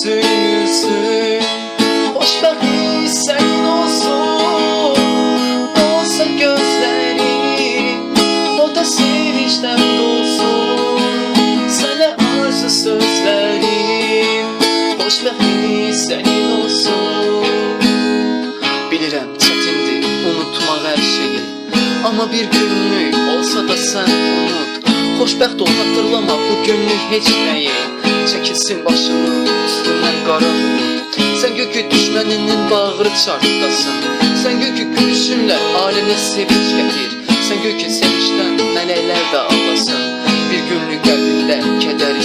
gülsün gülsün. Xoşbəxtlik sənin olsun, olsa gözlərin, o da sevincdən dolsun. Sənə arzu sözlərim, xoşbəxtlik sənin olsun. Bilirəm çətindir unutmaq hər şeyi, amma bir günlük olsa da sən unut. Xoşbəxt ol, hatırlama bu günlük heç nəyi. Çəkilsin başının üstündən qara bulut. Sən gör ki düşməninin bağrı çartdasın. Sən gör ki gülüşünlə aləmə sevinç gətir. Sən gör ki sevincdən mələklər də ağlasın. Bir günlük qəlbində kədər